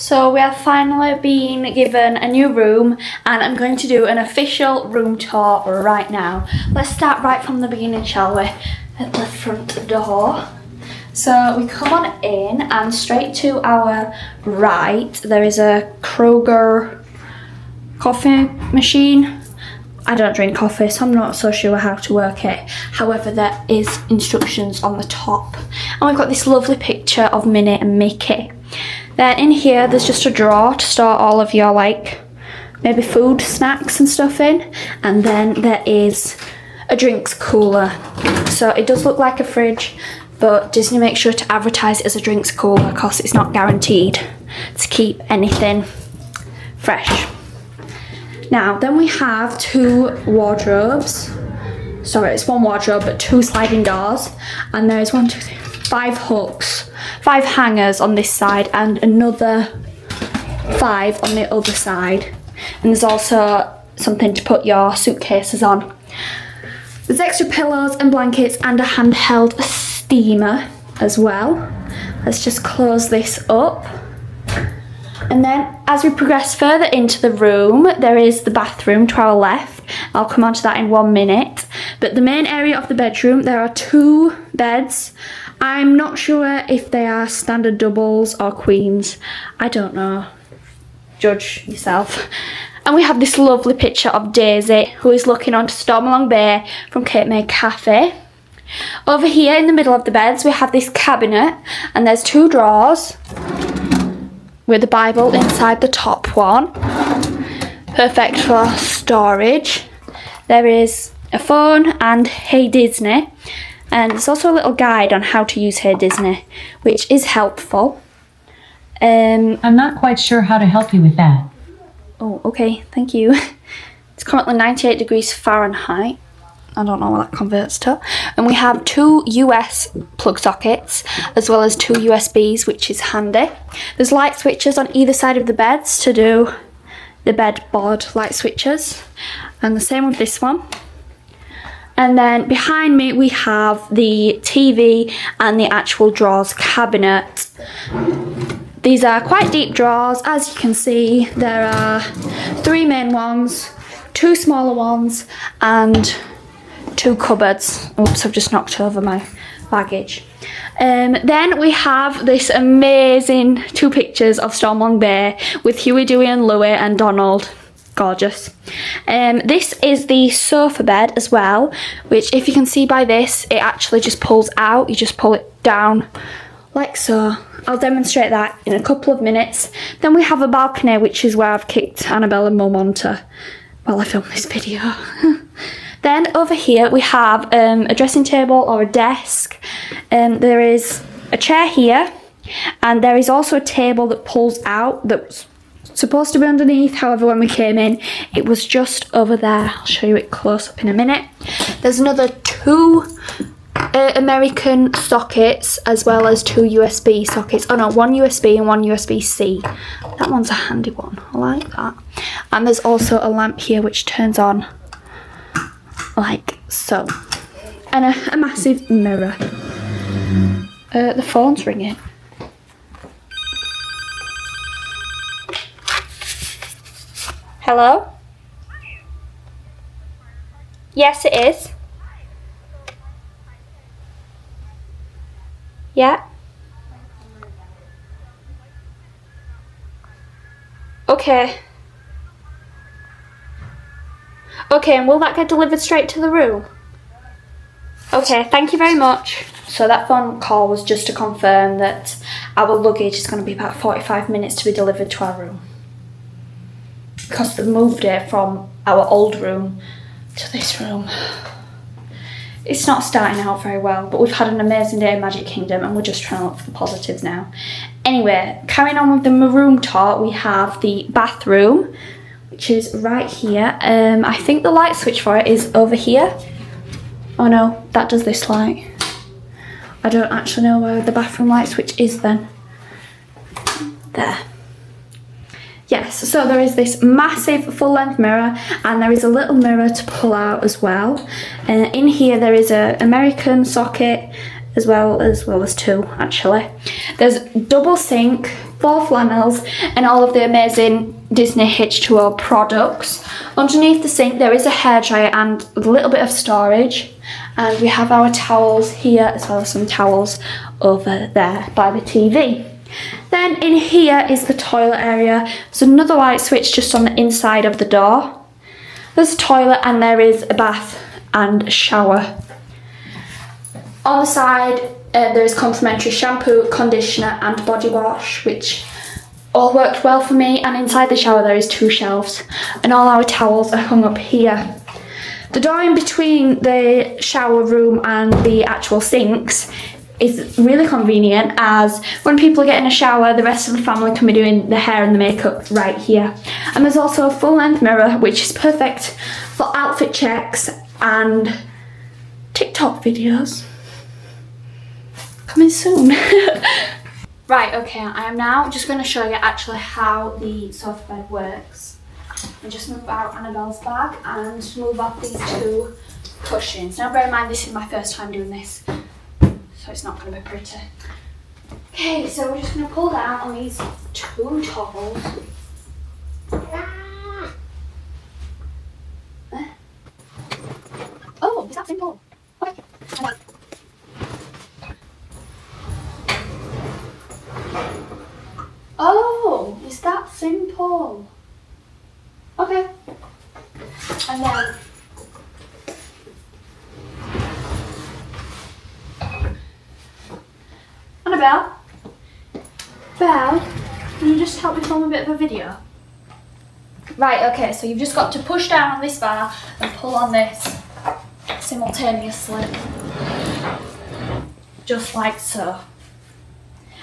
So we have finally been given a new room and I'm going to do an official room tour right now. Let's start right from the beginning, shall we? At the front door. So we come on in and straight to our right there is a Kroger coffee machine. I don't drink coffee, so I'm not so sure how to work it. However, there is instructions on the top. And we've got this lovely picture of Minnie and Mickey. Then in here, there's just a drawer to store all of your, like, maybe food, snacks and stuff in. And then there is a drinks cooler. So it does look like a fridge, but Disney makes sure to advertise it as a drinks cooler because it's not guaranteed to keep anything fresh. Now, then we have two wardrobes. Sorry, it's one wardrobe, but two sliding doors. And there's 5 hooks, 5 hangers on this side, and another 5 on the other side. And there's also something to put your suitcases on. There's extra pillows and blankets and a handheld steamer as well. Let's just close this up. And then as we progress further into the room, there is the bathroom to our left. I'll come on to that in 1 minute. But the main area of the bedroom, there are 2 beds. I'm not sure if they are standard doubles or queens. I don't know. Judge yourself. And we have this lovely picture of Daisy, who is looking onto Stormalong Bay from Cape May Cafe. Over here in the middle of the beds, we have this cabinet, and there's 2 drawers with the Bible inside the top one. Perfect for storage. There is a phone and Hey Disney. And there's also a little guide on how to use Hey Disney, which is helpful. I'm not quite sure how to help you with that. Oh, okay, thank you. It's currently 98 degrees Fahrenheit. I don't know what that converts to. And we have 2 US plug sockets as well as 2 USBs, which is handy. There's light switches on either side of the beds to do the bedboard light switches. And the same with this one. And then behind me we have the TV and the actual drawers cabinet. These are quite deep drawers. As you can see, there are 3 main ones, 2 smaller ones, and 2 cupboards. Oops, I've just knocked over my baggage. Then we have this amazing 2 pictures of Stormalong Bay with Huey, Dewey and Louie and Donald. Gorgeous. This is the sofa bed as well, which if you can see by this, it actually just pulls out. You just pull it down like so. I'll demonstrate that in a couple of minutes. Then we have a balcony, which is where I've kicked Annabelle and Mum onto while I film this video. Then over here we have a dressing table or a desk. There is a chair here, and there is also a table that pulls out that's supposed to be underneath. However, when we came in, it was just over there. I'll show you it close up in a minute. There's another 2 American sockets as well as 2 USB sockets. Oh no, 1 USB and 1 USB-C. That one's a handy one. I like that. And there's also a lamp here which turns on like so. And a massive mirror. The phone's ringing. Hello? Yes, it is. Yeah. Okay. Okay, and will that get delivered straight to the room? Okay, thank you very much. So that phone call was just to confirm that our luggage is going to be about 45 minutes to be delivered to our room. Because they've moved it from our old room to this room. It's not starting out very well, but we've had an amazing day in Magic Kingdom and we're just trying to look for the positives now. Anyway, carrying on with the room tour, we have the bathroom, which is right here. I think the light switch for it is over here. Oh no, that does this light. I don't actually know where the bathroom light switch is then. There. Yes, so there is this massive full-length mirror and there is a little mirror to pull out as well. In here there is an American socket as well as 2 actually. There's double sink, 4 flannels and all of the amazing Disney H2O products. Underneath the sink there is a hairdryer and a little bit of storage, and we have our towels here as well as some towels over there by the TV. Then in here is the toilet area. There's another light switch just on the inside of the door. There's a toilet and there is a bath and a shower. On the side there is complimentary shampoo, conditioner and body wash, which all worked well for me, and inside the shower there is 2 shelves and all our towels are hung up here. The door in between the shower room and the actual sinks is really convenient, as when people are getting a shower the rest of the family can be doing the hair and the makeup right here. And there's also a full length mirror which is perfect for outfit checks and TikTok videos coming soon. Right, okay, I am now just going to show you actually how the sofa bed works. And just move out Annabelle's bag and move off these 2 cushions. Now bear in mind this is my first time doing this, so it's not going to be pretty. Okay, so we're just going to pull down on these 2 toggles. Oh, is that simple? Okay. Oh, is that simple? Okay. And then Annabelle? Belle, can you just help me film a bit of a video? Right, okay, so you've just got to push down on this bar and pull on this simultaneously. Just like so.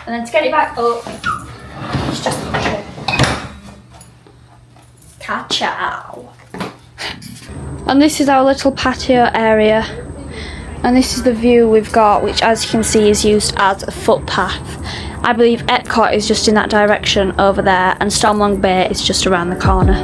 And then to get it back up, it's just push it. Ka-chow. And this is our little patio area. And this is the view we've got, which as you can see is used as a footpath. I believe Epcot is just in that direction over there, and Stormlong Bay is just around the corner.